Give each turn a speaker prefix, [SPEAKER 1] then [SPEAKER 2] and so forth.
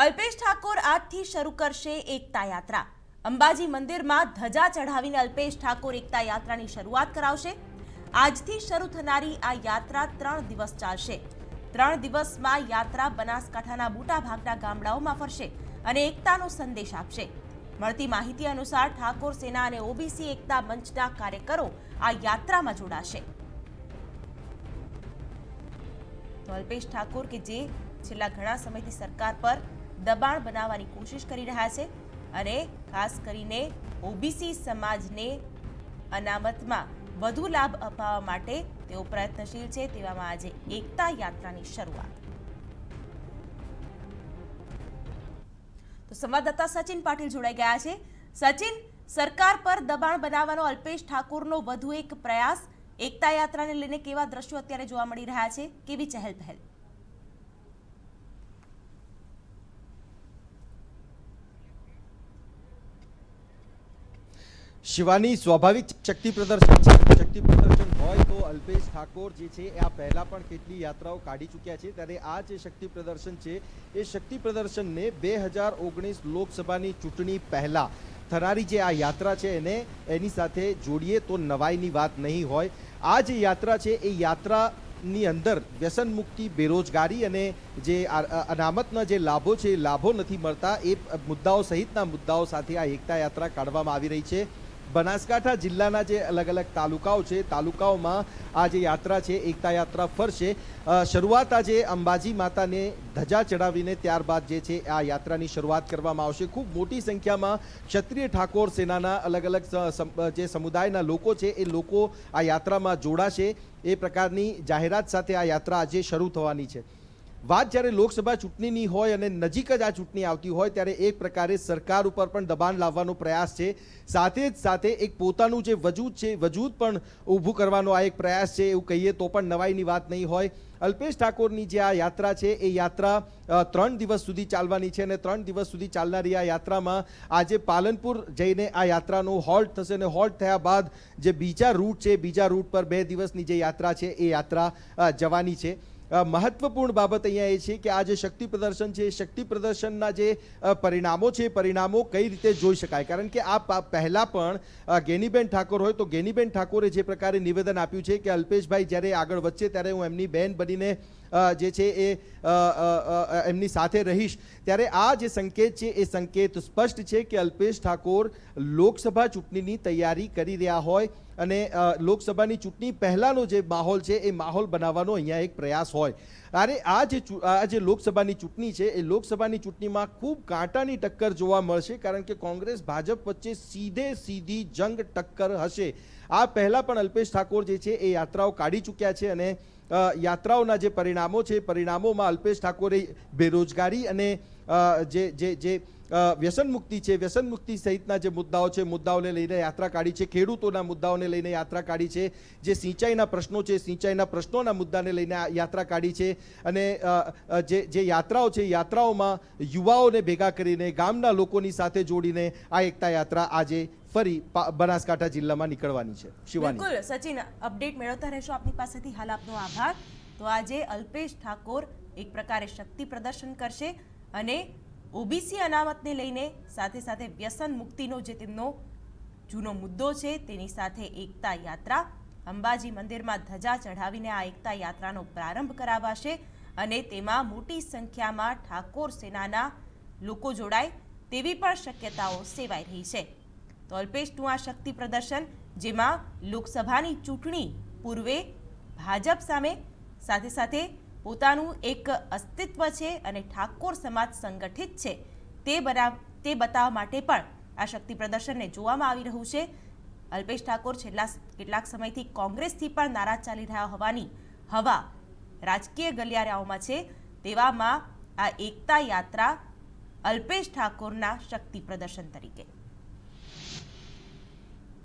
[SPEAKER 1] અલ્પેશ ઠાકોર આજથી શરૂ કરશે એકતા યાત્રા। અંબાજી મંદિરમાં ધજા ચઢાવીને અલ્પેશ ઠાકોર એકતા યાત્રાની શરૂઆત કરાવશે। આજથી શરૂ થનારી આ યાત્રા 3 દિવસ ચાલશે। 3 દિવસમાં યાત્રા બનાસકાંઠાના મોટાભાગના ગામડાઓમાં ફરશે અને એકતાનો સંદેશ આપશે। મળતી માહિતી અનુસાર ઠાકોર સેના અને ઓબીસી એકતા મંચના કાર્યકરો આ યાત્રામાં જોડાશે। તો અલ્પેશ ઠાકોર કે જે છેલ્લા ઘણા સમયથી સરકાર પર દબાણ બનાવવાની કોશિશ કરી રહ્યા છે અને ખાસ કરીને ઓબીસી સમાજને અનામતમાં વધુ લાભ અપાવવા માટે તેઓ પ્રયત્નશીલ છે। તેવામાં આજે એકતા યાત્રાની શરૂઆત। તો સંવાદદાતા સચિન પાટીલ જોડાઈ ગયા છે। સચિન, સરકાર પર દબાણ બનાવવાનો અલ્પેશ ઠાકોરનો વધુ એક પ્રયાસ, એકતા યાત્રાને લઈને કેવા દ્રશ્યો અત્યારે જોવા મળી રહ્યા છે, કેવી ચહેલ પહેલ?
[SPEAKER 2] શિવાની, સ્વાભાવિક શક્તિ પ્રદર્શન હોય તો અલ્પેશ ઠાકોર જે છે આ પહેલા પણ કેટલી યાત્રાઓ કાઢી ચૂક્યા છે, ત્યારે આ જે શક્તિ પ્રદર્શન છે એ શક્તિ પ્રદર્શનને 2019 લોકસભાની ચૂંટણી પહેલા થનારી જે આ યાત્રા છે એને એની સાથે જોડીએ તો નવાઈની વાત નહીં હોય। આ જે યાત્રા છે એ યાત્રાની અંદર વ્યસન મુક્તિ, બેરોજગારી અને જે અનામતના જે લાભો છે એ લાભો નથી મળતા એ મુદ્દાઓ સહિતના મુદ્દાઓ સાથે આ એકતા યાત્રા કાઢવામાં આવી રહી છે। બનાસકાંઠા જિલ્લાના જે અલગ અલગ તાલુકાઓ છે, તાલુકાઓમાં આ જે યાત્રા છે એકતા યાત્રા ફરશે। શરૂઆત આજે અંબાજી માતાને ધજા ચડાવીને ત્યારબાદ જે છે આ યાત્રાની શરૂઆત કરવામાં આવશે। ખૂબ મોટી સંખ્યામાં ક્ષત્રિય ઠાકોર સેનાના અલગ અલગ જે સમુદાયના લોકો છે એ લોકો આ યાત્રામાં જોડાશે। એ પ્રકારની જાહેરાત સાથે આ યાત્રા આજે શરૂ થવાની છે। વાત જ્યારે લોકસભા ચૂંટણીની હોય અને નજીક જ આ ચૂંટણી આવતી હોય ત્યારે એક પ્રકારે સરકાર ઉપર પણ દબાણ લાવવાનો પ્રયાસ છે, સાથે જ સાથે એક પોતાનું જે વજૂદ છે વજૂદ પણ ઊભું કરવાનો આ એક પ્રયાસ છે, એવું કહીએ તો પણ નવાઈની વાત નહીં હોય। અલ્પેશ ઠાકોરની જે આ યાત્રા છે એ યાત્રા 3 દિવસ સુધી ચાલવાની છે અને 3 દિવસ સુધી ચાલનારી આ યાત્રામાં આજે પાલનપુર જઈને આ યાત્રાનું હોલ્ટ થશે અને હોલ્ટ થયા બાદ જે બીજા રૂટ છે, બીજા રૂટ પર 2 દિવસની જે યાત્રા છે એ યાત્રા જવાની છે। મહત્વપૂર્ણ બાબત અહીંયા એ છે કે આ જે શક્તિ પ્રદર્શન છે, શક્તિ પ્રદર્શનના જે પરિણામો છે, પરિણામો કઈ રીતે જોઈ શકાય, કારણ કે આ પહેલા પણ ગેનીબેન ઠાકોર હોય તો ગેનીબેન ઠાકોરે જે પ્રકારે નિવેદન આપ્યું છે કે અલ્પેશભાઈ જ્યારે આગળ વધશે ત્યારે હું એમની બહેન બનીને જે છે એ એમની સાથે રહીશ, ત્યારે આ જે સંકેત છે એ સંકેત સ્પષ્ટ છે કે અલ્પેશ ઠાકોર લોકસભા ચૂંટણીની તૈયારી કરી રહ્યા હોય અને લોકસભાની ચૂંટણી પહેલાનો જે માહોલ છે એ માહોલ બનાવવાનો અહીંયા એક પ્રયાસ હોય। અરે આ જે લોકસભાની ચૂંટણી છે એ લોકસભાની ચૂંટણીમાં ખૂબ કાંટાની ટક્કર જોવા મળશે, કારણ કે કોંગ્રેસ ભાજપ વચ્ચે સીધી જંગ ટક્કર હશે। આ પહેલા પણ અલ્પેશ ઠાકોર જે છે એ યાત્રાઓ કાઢી ચૂક્યા છે અને યાત્રાઓના જે પરિણામો છે, પરિણામોમાં અલ્પેશ ઠાકોરે બેરોજગારી અને જે વ્યસન મુક્તિ છે, વ્યસન મુક્તિ સહિતના જે મુદ્દાઓ છે, મુદ્દાઓને લઈને યાત્રા કાઢી છે। ખેડૂતોના મુદ્દાઓને લઈને યાત્રા કાઢી છે, જે સિંચાઈના પ્રશ્નો છે, સિંચાઈના પ્રશ્નોના મુદ્દાને લઈને યાત્રા કાઢી છે અને જે યાત્રાઓ છે, યાત્રાઓમાં યુવાઓને ભેગા કરીને ગામના લોકોની સાથે જોડીને આ એકતા યાત્રા આજે ફરી બનાસકાંઠા જિલ્લામાં નીકળવાની છે। શિવાની,
[SPEAKER 1] બિલકુલ સચિન, અપડેટ મેળવતા રહેશો આપની પાસેથી। હાલ આપનો આભાર। તો આજે અલ્પેશ ઠાકોર એક પ્રકારે શક્તિ પ્રદર્શન કરશે અને ઓબીસી અનામતને લઈને સાથે સાથે વ્યસન મુક્તિનો જે તેમનો જૂનો મુદ્દો છે તેની સાથે એકતા યાત્રા, અંબાજી મંદિરમાં ધજા ચઢાવીને આ એકતા યાત્રાનો પ્રારંભ કરાવાશે અને તેમાં મોટી સંખ્યામાં ઠાકોર સેનાના લોકો જોડાય તેવી પણ શક્યતાઓ સેવાઈ રહી છે। તો અલ્પેશનું આ શક્તિ પ્રદર્શન, જેમાં લોકસભાની ચૂંટણી પૂર્વે ભાજપ સામે સાથે સાથે પોતાનું એક અસ્તિત્વ છે અને ઠાકોર સમાજ સંગઠિત છે તે બતાવવા માટે પણ આ શક્તિ પ્રદર્શનને જોવામાં આવી રહ્યું છે। અલ્પેશ ઠાકોર છેલ્લા કેટલાક સમયથી કોંગ્રેસથી પણ નારાજ ચાલી રહ્યા હોવાની હવા રાજકીય ગલિયારાઓમાં છે, તેવામાં આ એકતા યાત્રા અલ્પેશ ઠાકોરના શક્તિ પ્રદર્શન તરીકે